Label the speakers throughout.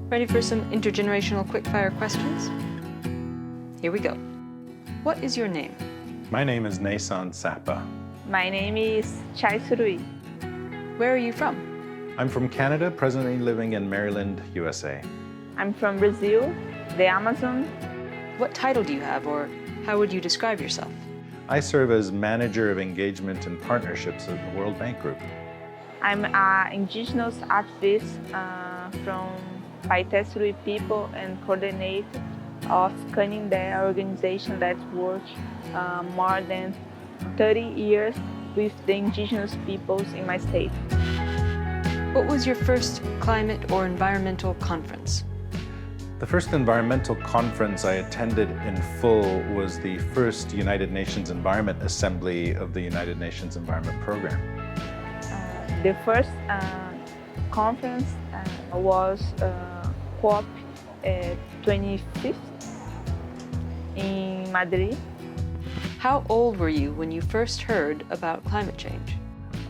Speaker 1: Ready for some intergenerational quickfire questions? Here we go. What is your name?
Speaker 2: My name is Nason Sapa.
Speaker 3: My name is Chai Surui.
Speaker 1: Where are you from?
Speaker 2: I'm from Canada, presently living in Maryland, USA.
Speaker 3: I'm from Brazil, the Amazon.
Speaker 1: What title do you have, or how would you describe yourself?
Speaker 2: I serve as Manager of Engagement and Partnerships at the World Bank Group.
Speaker 3: I'm an indigenous activist from Paité Surui people and coordinator of Canindé, organization that works more than 30 years with the indigenous peoples in my state.
Speaker 1: What was your first climate or environmental conference?
Speaker 2: The first environmental conference I attended in full was the first United Nations Environment Assembly of the United Nations Environment Program.
Speaker 3: The first conference was COP 25th in Madrid.
Speaker 1: How old were you when you first heard about climate change?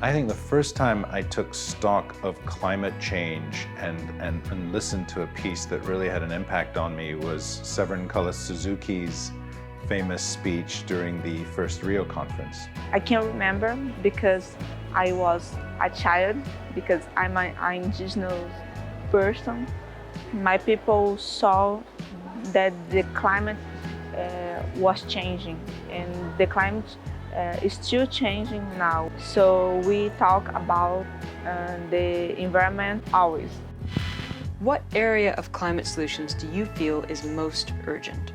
Speaker 2: I think the first time I took stock of climate change and listened to a piece that really had an impact on me was Severin Cullis-Suzuki's famous speech during the first Rio conference.
Speaker 3: I can remember because I was a child, because I'm an indigenous person. My people saw that the climate was changing, and the climate is still changing now. So we talk about the environment always.
Speaker 1: What area of climate solutions do you feel is most urgent?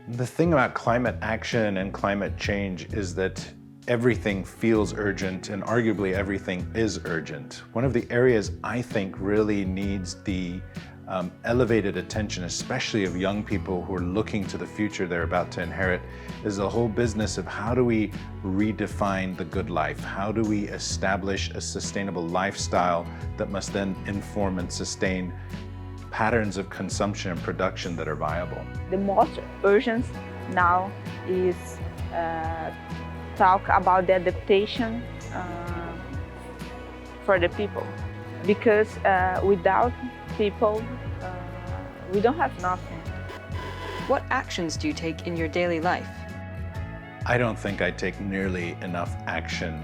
Speaker 2: The thing about climate action and climate change is that everything feels urgent, and arguably everything is urgent. One of the areas I think really needs the elevated attention, especially of young people who are looking to the future they're about to inherit, is the whole business of how do we redefine the good life? How do we establish a sustainable lifestyle that must then inform and sustain patterns of consumption and production that are viable?
Speaker 3: The most urgent now is talk about the adaptation for the people, because without people, we don't have nothing.
Speaker 1: What actions do you take in your daily life?
Speaker 2: I don't think I take nearly enough action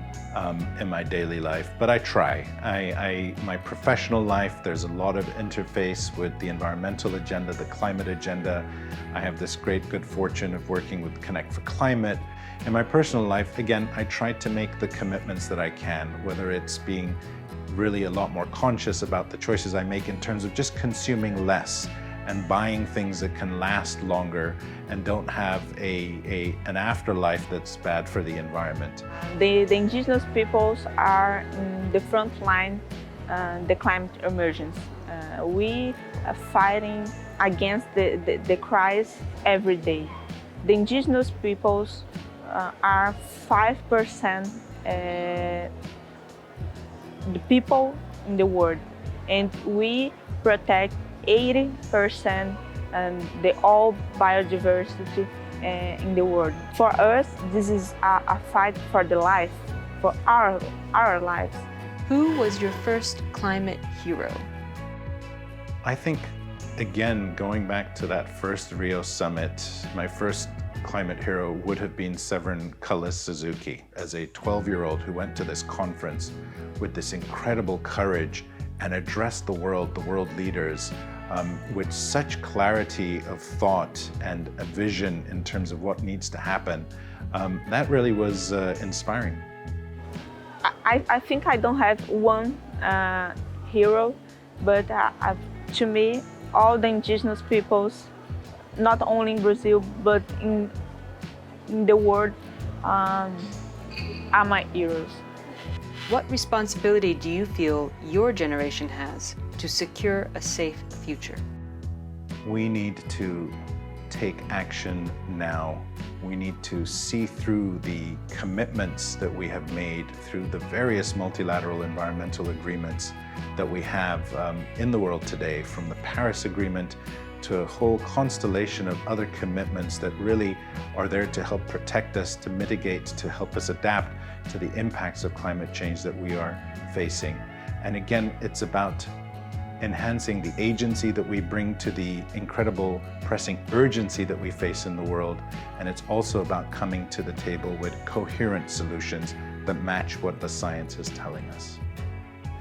Speaker 2: in my daily life, but I try. My professional life, there's a lot of interface with the environmental agenda, the climate agenda. I have this great good fortune of working with Connect for Climate. In my personal life, again, I try to make the commitments that I can, whether it's being really a lot more conscious about the choices I make in terms of just consuming less and buying things that can last longer and don't have an afterlife that's bad for the environment.
Speaker 3: The indigenous peoples are in the front line the climate emergency. We are fighting against the crisis every day. The indigenous peoples are 5% the people in the world, and we protect 80% the all biodiversity in the world. For us, this is a fight for the life, for our lives.
Speaker 1: Who was your first climate hero?
Speaker 2: I think, again, going back to that first Rio summit, my first climate hero would have been Severin Cullis-Suzuki, as a 12-year-old who went to this conference with this incredible courage and addressed the world leaders with such clarity of thought and a vision in terms of what needs to happen. That really was inspiring.
Speaker 3: I think I don't have one hero, but to me, all the indigenous peoples, not only in Brazil, but in the world, are my heroes.
Speaker 1: What responsibility do you feel your generation has to secure a safe future?
Speaker 2: We need to take action now. We need to see through the commitments that we have made through the various multilateral environmental agreements that we have in the world today, from the Paris Agreement to a whole constellation of other commitments that really are there to help protect us, to mitigate, to help us adapt to the impacts of climate change that we are facing. And again, it's about enhancing the agency that we bring to the incredible pressing urgency that we face in the world. And it's also about coming to the table with coherent solutions that match what the science is telling us.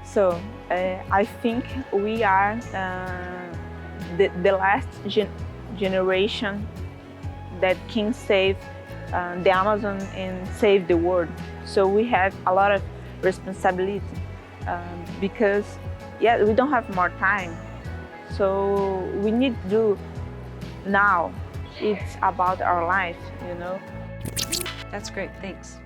Speaker 3: So I think we are the last generation that can save the Amazon and save the world. So we have a lot of responsibility because we don't have more time. So we need to do now. It's about our life, you know.
Speaker 1: That's great. Thanks.